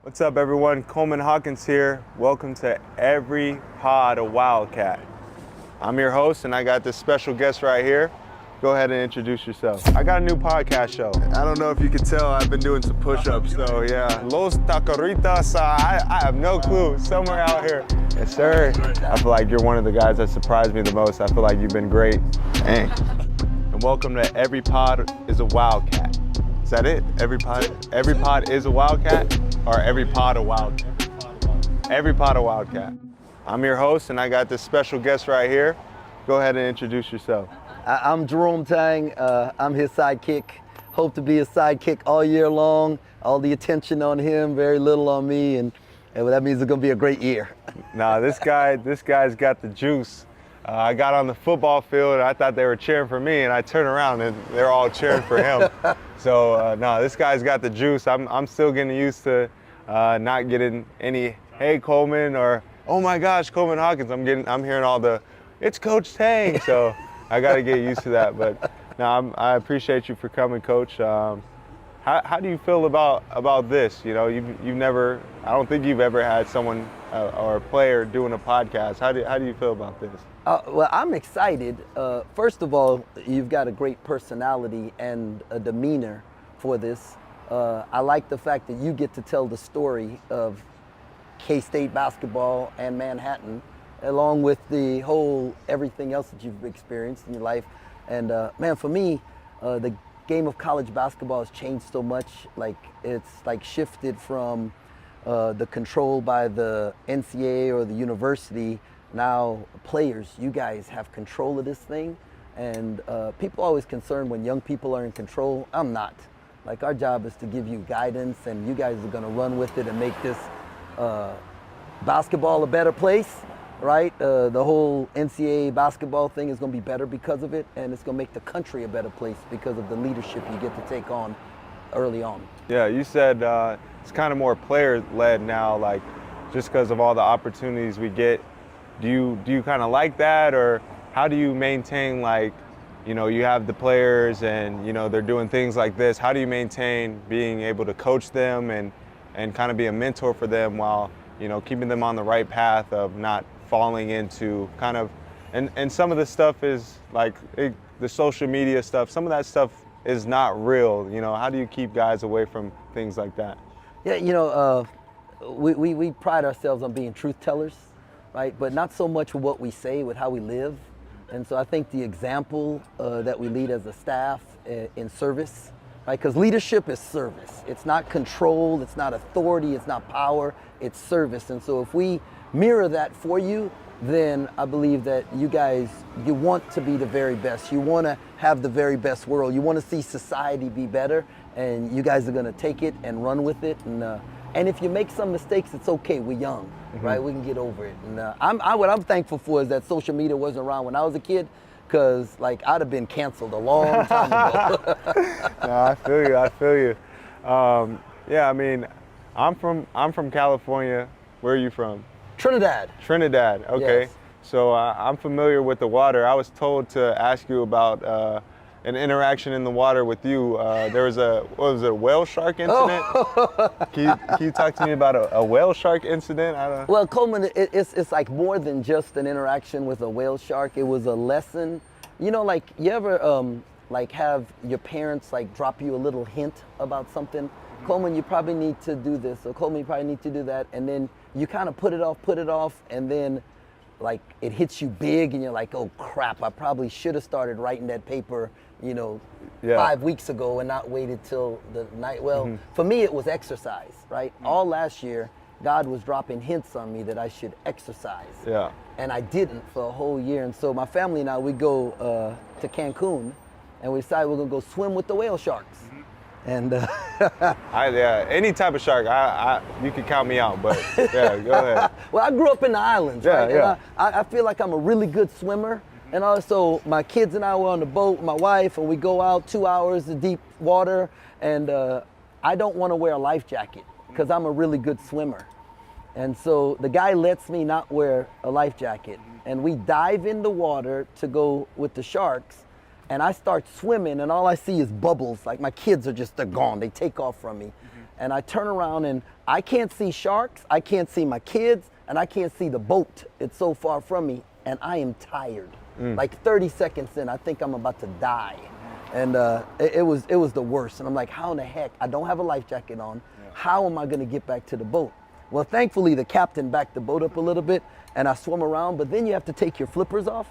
What's up, everyone? Coleman Hawkins here. Welcome to Every Pod A Wildcat. I'm your host, and I got this special guest right here. Go ahead and introduce yourself. I got a new podcast show. I don't know if you can tell, I've been doing some push-ups, so yeah. Los Taqueritas, I have no clue, somewhere out here. Yes, sir. I feel like you're one of the guys that surprised me the most. I feel like you've been great. Dang. And welcome to Every Pod is a Wildcat. Is that it? Every pod is a Wildcat? Or Every Pod A Wildcat? Every Pod A Wildcat. I'm your host, and I got this special guest right here. Go ahead and introduce yourself. I'm Jerome Tang. I'm his sidekick. Hope to be his sidekick all year long. All the attention on him, very little on me, and that means it's gonna be a great year. Nah, this guy's got the juice. I got on the football field, and I thought they were cheering for me, and I turned around, and they're all cheering for him. So, no, this guy's got the juice. I'm still getting used to not getting any, hey, Coleman, or, oh my gosh, Coleman Hawkins. I'm hearing all the, it's Coach Tang. So I got to get used to that. But no, I appreciate you for coming, Coach. How do you feel about this? You know, you've never, I don't think you've ever had someone or a player doing a podcast. How do you feel about this? Well, I'm excited. First of all, you've got a great personality and a demeanor for this. I like the fact that you get to tell the story of K-State basketball and Manhattan, along with the whole everything else that you've experienced in your life. And man, for me, the game of college basketball has changed so much. Like, it's like shifted from the control by the NCAA or the university. Now, players, you guys have control of this thing, and people are always concerned when young people are in control. I'm not. Like, our job is to give you guidance, and you guys are going to run with it and make this basketball a better place, right? The whole NCAA basketball thing is going to be better because of it, and it's going to make the country a better place because of the leadership you get to take on early on. Yeah, you said it's kind of more player-led now, like just because of all the opportunities we get. Do you kind of like that, or how do you maintain, like, you know, you have the players and, you know, they're doing things like this. How do you maintain being able to coach them and kind of be a mentor for them while, you know, keeping them on the right path of not falling into kind of, and some of the stuff is like the social media stuff, some of that stuff is not real. You know, how do you keep guys away from things like that? Yeah, you know, we pride ourselves on being truth tellers. Right, but not so much with what we say, with how we live. And so I think the example that we lead as a staff in service, right? Because leadership is service. It's not control, it's not authority, it's not power, it's service. And so if we mirror that for you, then I believe that you guys, you want to be the very best. You want to have the very best world. You want to see society be better, and you guys are going to take it and run with it. And if you make some mistakes, it's okay. We're young, right? We can get over it. And what I'm thankful for is that social media wasn't around when I was a kid, because like I'd have been canceled a long time ago. No, I feel you. Yeah, I mean, I'm from California. Where are you from? Trinidad. Trinidad. Okay. Yes. So I'm familiar with the water. I was told to ask you about an interaction in the water with you. There was a whale shark incident? Oh. Can you talk to me about a whale shark incident? I don't know. Well, Coleman, it's like more than just an interaction with a whale shark. It was a lesson. You know, like, you ever like have your parents like drop you a little hint about something? Coleman, you probably need to do this, or Coleman, you probably need to do that, and then you kind of put it off, and then like it hits you big, and you're like, oh crap, I probably should have started writing that paper, you know, 5 weeks ago and not waited till the night. Well, for me, it was exercise, right? All last year, God was dropping hints on me that I should exercise. Yeah. And I didn't for a whole year. And so my family and I, we go to Cancun, and we decided we're gonna go swim with the whale sharks. And any type of shark, you can count me out, but yeah, go ahead. Well, I grew up in the islands, right? Yeah. And I feel like I'm a really good swimmer. And also, my kids and I were on the boat with my wife, and we go out 2 hours of deep water, and I don't want to wear a life jacket because I'm a really good swimmer. And so the guy lets me not wear a life jacket, and we dive in the water to go with the sharks. And I start swimming, and all I see is bubbles. Like, my kids are just, they're gone. They take off from me. And I turn around, and I can't see sharks, I can't see my kids, and I can't see the boat. It's so far from me, and I am tired. Like 30 seconds in, I think I'm about to die. And it was the worst. And I'm like, how in the heck? I don't have a life jacket on. Yeah. How am I going to get back to the boat? Well, thankfully, the captain backed the boat up a little bit, and I swam around. But then you have to take your flippers off,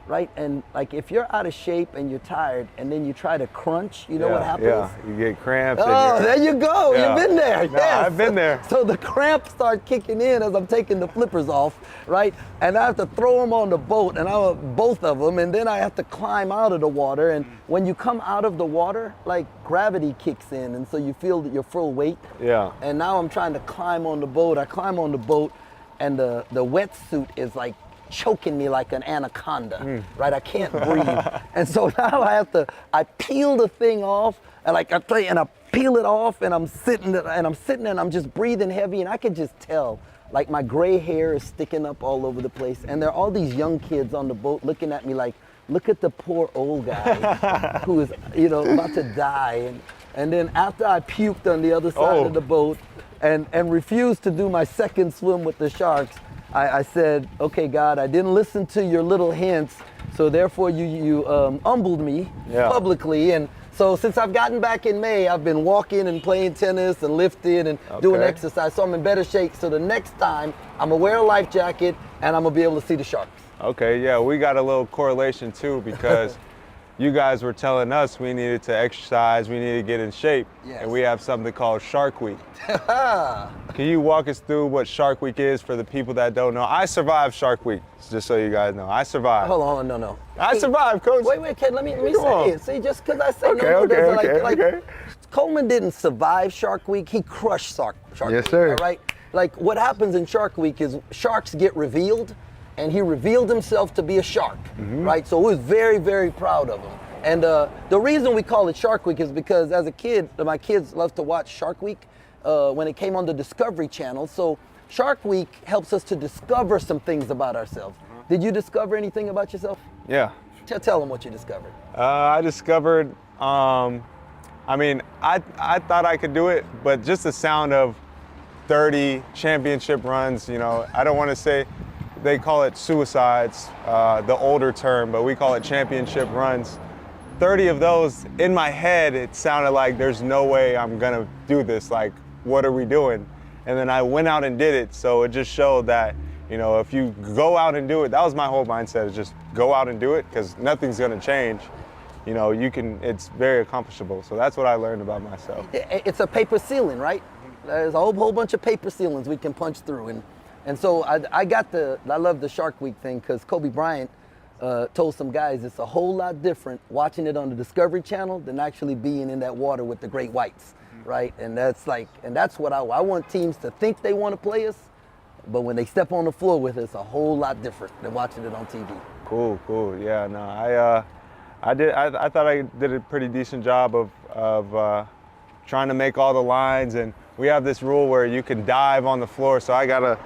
right? And like if you're out of shape and you're tired, and then you try to crunch, you know what happens? Yeah, you get cramps. Oh, there you go. Yeah. You've been there. No, Yes. I've been there. So the cramps start kicking in as I'm taking the flippers off, right? And I have to throw them on the boat, and both of them, and then I have to climb out of the water. And when you come out of the water, like gravity kicks in, and so you feel your full weight. Yeah. And now I'm trying to climb on the boat. I climb on the boat, and the wetsuit is like choking me like an anaconda, right? I can't breathe. And so now I peel the thing off, and like I tell you, and I peel it off, and I'm sitting and I'm just breathing heavy, and I can just tell, like my gray hair is sticking up all over the place. And there are all these young kids on the boat looking at me like, look at the poor old guy who is, about to die. And then after I puked on the other side of the boat and refused to do my second swim with the sharks, I said, okay, God, I didn't listen to your little hints, so therefore you humbled me publicly. And so since I've gotten back in May, I've been walking and playing tennis and lifting and doing exercise, so I'm in better shape. So the next time, I'm gonna wear a life jacket and I'm gonna be able to see the sharks. Okay, yeah, we got a little correlation too, because you guys were telling us we needed to exercise, we needed to get in shape, and we have something called Shark Week. Can you walk us through what Shark Week is for the people that don't know? I survived Shark Week, just so you guys know. I survived. Hold on, no. I survived, Coach. Wait, kid, let me say it. See, just because I say okay. Coleman didn't survive Shark Week, he crushed Shark Week. Yes, sir. All right? Like what happens in Shark Week is sharks get revealed, and he revealed himself to be a shark, right? So we was very, very proud of him. And the reason we call it Shark Week is because as a kid, my kids love to watch Shark Week when it came on the Discovery Channel. So Shark Week helps us to discover some things about ourselves. Did you discover anything about yourself? Yeah. Tell them what you discovered. I discovered, I thought I could do it, but just the sound of 30 championship runs, I don't want to say, they call it suicides, the older term, but we call it championship runs. 30 of those, in my head, it sounded like there's no way I'm gonna do this, like, what are we doing? And then I went out and did it, so it just showed that, if you go out and do it, that was my whole mindset, is just go out and do it, because nothing's gonna change. It's very accomplishable, so that's what I learned about myself. It's a paper ceiling, right? There's a whole bunch of paper ceilings we can punch through, and so I love the Shark Week thing, because Kobe Bryant told some guys it's a whole lot different watching it on the Discovery Channel than actually being in that water with the great whites, right? And that's what I want teams to think they want to play us, but when they step on the floor with us, it's a whole lot different than watching it on TV. Cool. Yeah, no, I thought I did a pretty decent job of trying to make all the lines, and we have this rule where you can dive on the floor, so I gotta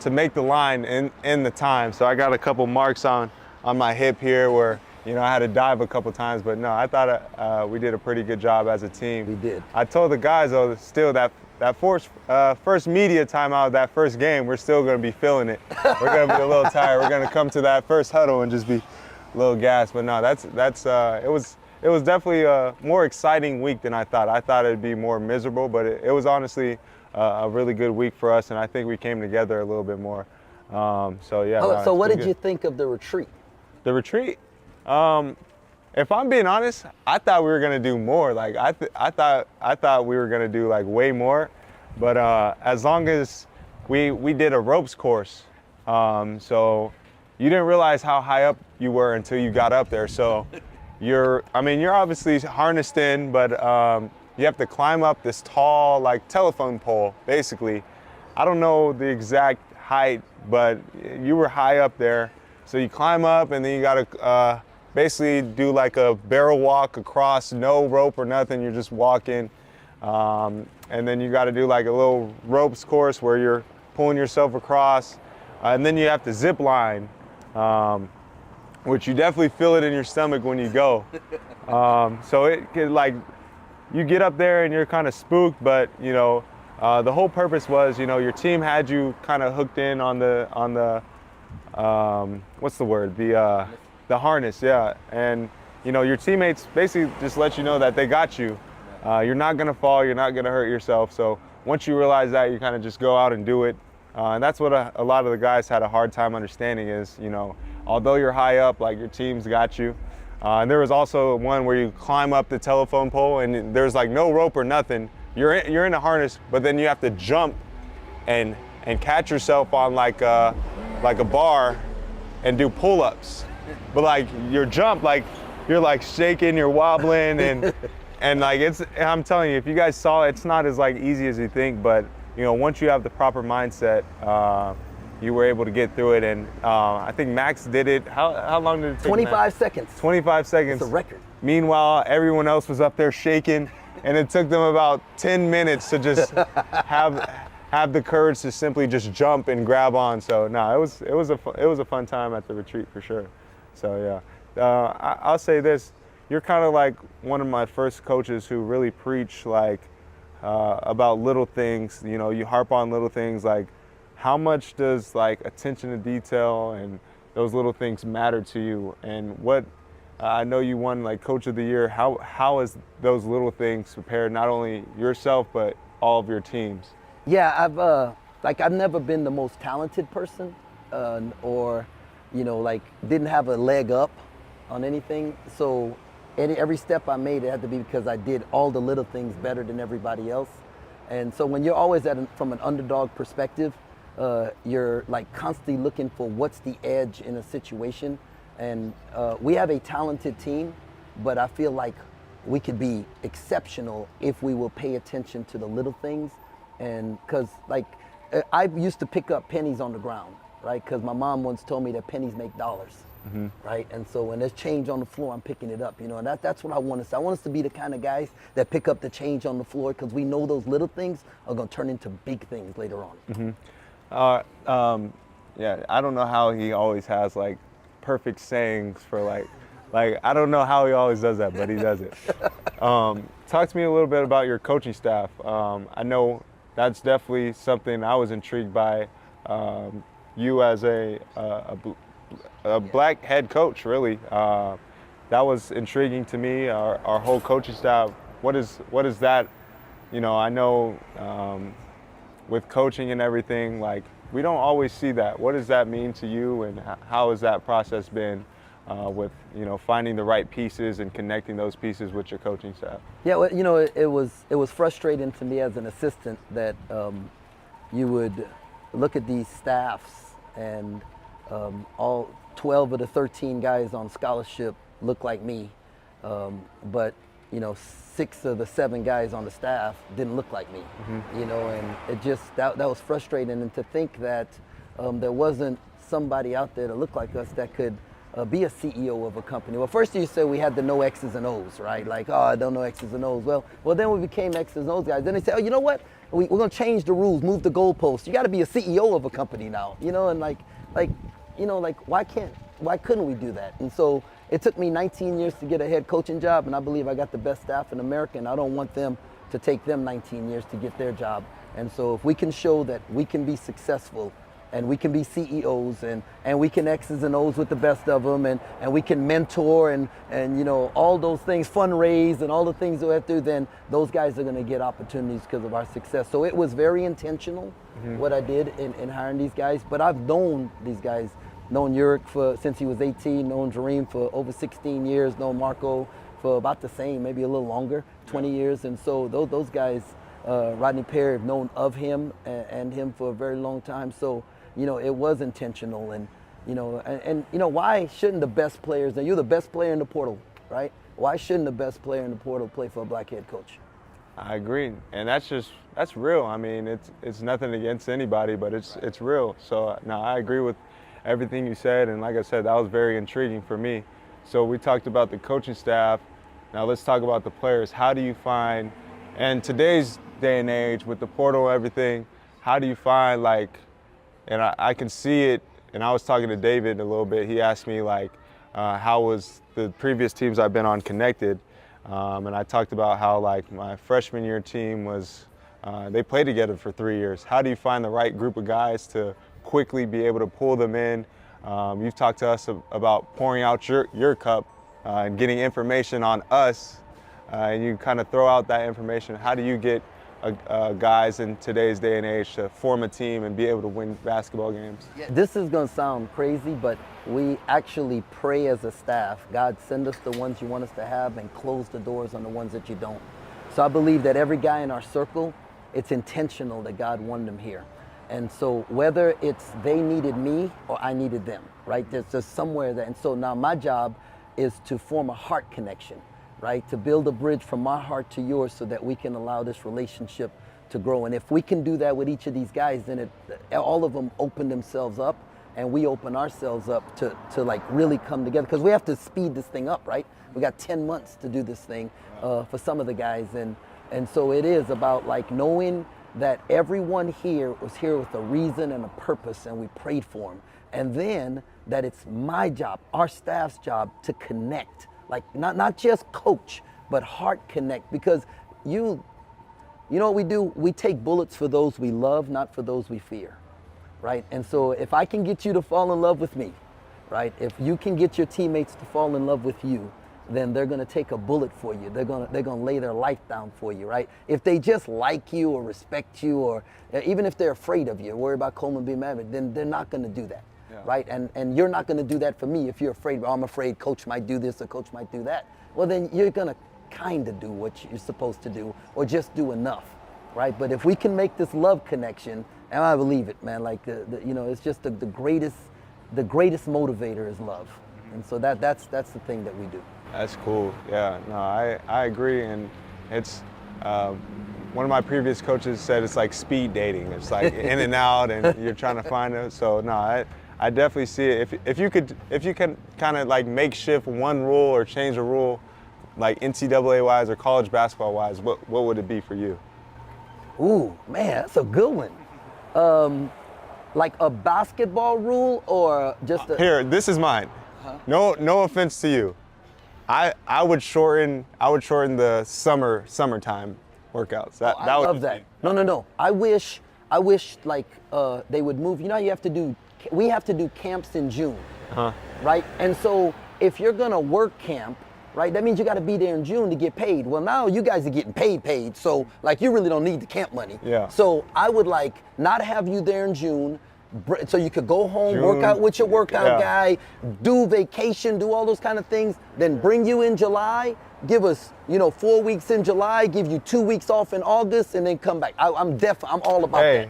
to make the line in the time. So I got a couple marks on my hip here where, I had to dive a couple times, but no, I thought we did a pretty good job as a team. We did. I told the guys, though, still that first media timeout of that first game, we're still going to be feeling it. We're going to be a little tired. We're going to come to that first huddle and just be a little gassed. But no, it was definitely a more exciting week than I thought. I thought it'd be more miserable, but it was honestly a really good week for us, and I think we came together a little bit more. So what did you think of the retreat? The retreat? If I'm being honest, I thought we were gonna do more. Like I thought we were gonna do like way more, but as long as we did a ropes course, so you didn't realize how high up you were until you got up there. So you're obviously harnessed in, but you have to climb up this tall like telephone pole, basically. I don't know the exact height, but you were high up there. So you climb up, and then you gotta basically do like a barrel walk across, no rope or nothing. You're just walking, and then you gotta do like a little ropes course where you're pulling yourself across, and then you have to zip line, which you definitely feel it in your stomach when you go. So it like you get up there and you're kind of spooked, but The whole purpose was, your team had you kind of hooked in on the what's the word? The harness, yeah. And your teammates basically just let you know that they got you. You're not gonna fall, you're not gonna hurt yourself. So once you realize that, you kind of just go out and do it. And that's what a lot of the guys had a hard time understanding is, although you're high up, like your team's got you. And there was also one where you climb up the telephone pole and there's like no rope or nothing. You're in a harness, but then you have to jump and catch yourself on like a bar and do pull-ups. But like your jump, like you're like shaking, you're wobbling, and like I'm telling you, if you guys saw it, it's not as like easy as you think. But once you have the proper mindset, you were able to get through it. And I think Max did it. How long did it take? 25 seconds. 25 seconds. It's a record. Meanwhile, everyone else was up there shaking, and it took them about 10 minutes to just have the courage to simply just jump and grab on. So no, it was a fun time at the retreat for sure. So yeah, I'll say this: you're kind of like one of my first coaches who really preach like about little things. You harp on little things like how much does like attention to detail and those little things matter to you, and what I know you won like Coach of the Year. How is those little things prepared not only yourself but all of your teams? Yeah, I've never been the most talented person, or like didn't have a leg up on anything. So every step I made, it had to be because I did all the little things better than everybody else. And so when you're always from an underdog perspective, you're like constantly looking for what's the edge in a situation. And we have a talented team, but I feel like we could be exceptional if we will pay attention to the little things. And because like I used to pick up pennies on the ground, right? Because my mom once told me that pennies make dollars, right? And so when there's change on the floor, I'm picking it up, and that's what I want us to. I want us to be the kind of guys that pick up the change on the floor because we know those little things are going to turn into big things later on. Yeah, I don't know how he always has like perfect sayings for like I don't know how he always does that, but he does it. Talk to me a little bit about your coaching staff. I know that's definitely something I was intrigued by. You as a black head coach, really. That was intriguing to me. Our whole coaching staff. What is that? I know with coaching and everything, like we don't always see that. What does that mean to you, and how has that process been with finding the right pieces and connecting those pieces with your coaching staff? Yeah, well, it was frustrating to me as an assistant that you would look at these staffs and all 12 of the 13 guys on scholarship look like me, but 6 of the 7 guys on the staff didn't look like me, and it just that was frustrating. And to think that there wasn't somebody out there that looked like us that could be a CEO of a company. Well, first you said we had the no X's and O's, right? Like, oh, I don't know X's and O's. Well, then we became X's and O's guys. Then they said, oh, you know what? We're gonna change the rules, move the goalposts. You got to be a CEO of a company now, and why couldn't we do that? And so it took me 19 years to get a head coaching job, and I believe I got the best staff in America, and I don't want them to take them 19 years to get their job. And so if we can show that we can be successful and we can be CEOs and we can X's and O's with the best of them and we can mentor and all those things, fundraise and all the things that we have to do, then those guys are going to get opportunities because of our success. So it was very intentional what I did in hiring these guys. But I've known these guys, known Yurik since he was 18, known Jerome for over 16 years, known Marco for about the same, maybe a little longer, 20 years. And so those guys, Rodney Perry, have known of him and him for a very long time. So it was intentional, and why shouldn't the best players? And you're the best player in the portal, right? Why shouldn't the best player in the portal play for a black head coach? I agree, and that's real. I mean, it's nothing against anybody, but it's real. So no, I agree with everything you said, and like I said, that was very intriguing for me. So we talked about the coaching staff. Now let's talk about the players. How do you find, and today's day and age with the portal and everything, how do you find and I can see it, and I was talking to David a little bit. He asked me how was the previous teams I've been on connected, and I talked about how my freshman year team was They play together for 3 years. How do you find the right group of guys to quickly be able to pull them in? You've talked to us about pouring out your cup and getting information on us, and you kind of throw out that information. How do you get guys in today's day and age to form a team and be able to win basketball games? This is going to sound crazy, but we actually pray as a staff, God, send us the ones you want us to have and close the doors on the ones that you don't. So I believe that every guy in our circle, it's intentional that God wanted them here. And so whether it's they needed me or I needed them, right? There's just somewhere that, and so now my job is to form a heart connection, right? To build a bridge from my heart to yours so that we can allow this relationship to grow. And if we can do that with each of these guys, then all of them open themselves up and we open ourselves up to like really come together. Because we have to speed this thing up, right? We got 10 months to do this thing for some of the guys. And so it is about like knowing that everyone here was here with a reason and a purpose, and we prayed for them. And then that it's my job, our staff's job, to connect, like not just coach, but heart connect. Because you know what we do? We take bullets for those we love, not for those we fear, right? And so if I can get you to fall in love with me, right? If you can get your teammates to fall in love with you, then they're gonna take a bullet for you. They're gonna lay their life down for you, right? If they just like you or respect you, or even if they're afraid of you, worry about Coleman being mad, then they're not gonna do that, right? And you're not gonna do that for me if you're afraid. Oh, I'm afraid coach might do this or coach might do that. Well, then you're gonna kind of do what you're supposed to do, or just do enough, right? But if we can make this love connection, and I believe it, man, like it's just the greatest motivator is love, and so that's the thing that we do. That's cool. Yeah, no, I agree, and it's one of my previous coaches said it's like speed dating. It's like in and out, and you're trying to find it. So no, I definitely see it. If you can kind of like makeshift one rule or change a rule, like NCAA wise or college basketball wise, what would it be for you? Ooh, man, that's a good one. Like a basketball rule or just Here, this is mine. Huh? No offense to you. I would shorten the summertime workouts. I love that. No. I wish like they would move. You know, we have to do camps in June, right? And so if you're gonna work camp, right, that means you got to be there in June to get paid. Well, now you guys are getting paid, so like you really don't need the camp money. Yeah. So I would like not have you there in June, so you could go home, work out with your workout guy, do vacation, do all those kind of things, then bring you in July, give us 4 weeks in July, give you 2 weeks off in August, and then come back. I'm all about that.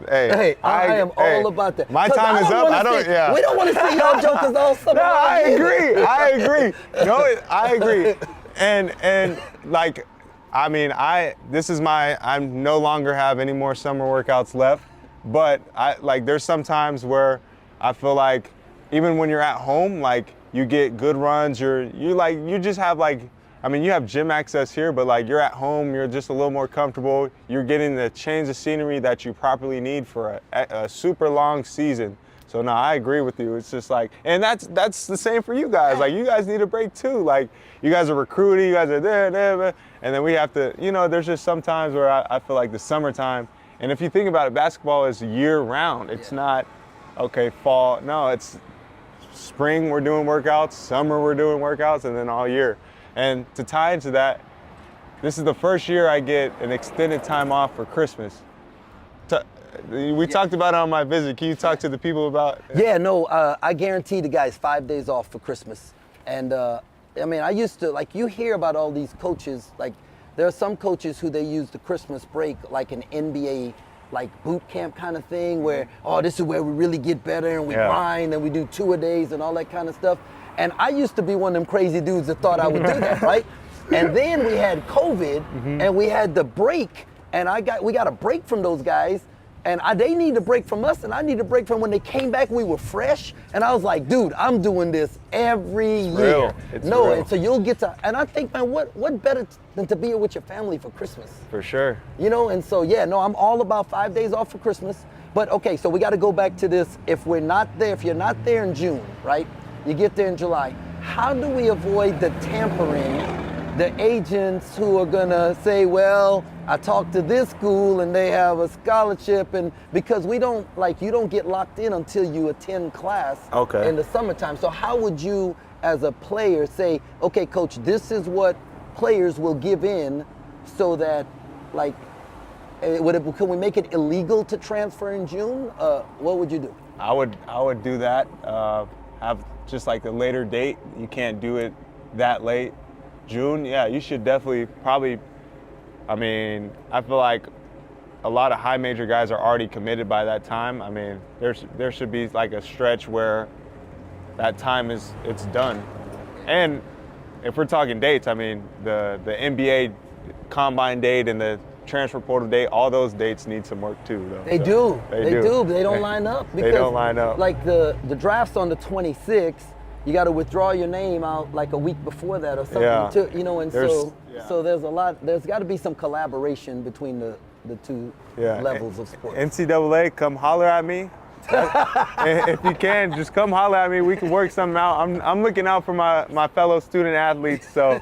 Hey, I am all about that. My time is up. We don't want to see y'all jokers all summer. No, I agree. No, I agree. And like, I mean, I'm no longer have any more summer workouts left. But there's some times where I feel like even when you're at home, like you get good runs, you just have you have gym access here, but like you're at home, you're just a little more comfortable. You're getting the change of scenery that you properly need for a super long season. So no, I agree with you. It's just like, and that's the same for you guys. Like you guys need a break too. Like you guys are recruiting, you guys are there, and then we have to, there's just some times where I feel like the summertime. And if you think about it, basketball is year-round. It's not, fall. No, it's spring we're doing workouts, summer we're doing workouts, and then all year. And to tie into that, this is the first year I get an extended time off for Christmas. We talked about it on my visit. Can you talk to the people about it? Yeah, no, I guarantee the guys 5 days off for Christmas. And I used to, like, you hear about all these coaches, like, there are some coaches who they use the Christmas break like an NBA like boot camp kind of thing where, this is where we really get better and we grind and we do 2-a-days and all that kind of stuff. And I used to be one of them crazy dudes that thought I would do that, right? And then we had COVID and we had the break, and we got a break from those guys, and they need a break from us, and I need a break from when they came back. We were fresh, and I was like, dude, I'm doing this every year. It's real. And so you'll get to, and I think, man, what better than to be here with your family for Christmas? For sure. And so I'm all about 5 days off for Christmas. But okay, so we got to go back to this. If you're not there in June, right? You get there in July. How do we avoid the tampering the agents who are gonna say, well, I talked to this school and they have a scholarship, and because we don't, like, you don't get locked in until you attend class in the summertime. So how would you, as a player, say, okay, coach, this is what players will give in so that, like, can we make it illegal to transfer in June? What would you do? I would do that. Have just like a later date. You can't do it that late. June, yeah, you should definitely probably. I mean, I feel like a lot of high major guys are already committed by that time. I mean, there should be like a stretch where that time it's done. And if we're talking dates, I mean, the NBA combine date and the transfer portal date, all those dates need some work too, though. They do, but they don't line up. Because, they don't line up. Like the draft's on the 26th, you got to withdraw your name out like a week before that or something, too, you know, and so there's got to be some collaboration between the two levels of sports. NCAA, come holler at me. If you can, just come holler at me. We can work something out. I'm looking out for my fellow student athletes, so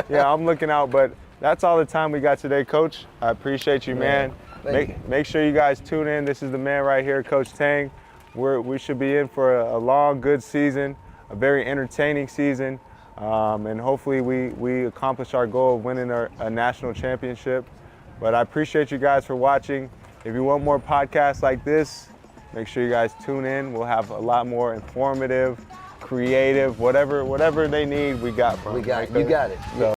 yeah, I'm looking out, but that's all the time we got today, Coach. I appreciate you, man. Make sure you guys tune in. This is the man right here, Coach Tang. We should be in for a long, good season, a very entertaining season, and hopefully we accomplish our goal of winning a national championship. But I appreciate you guys for watching. If you want more podcasts like this, make sure you guys tune in. We'll have a lot more informative, creative, whatever they need, we got from them. You got it. So,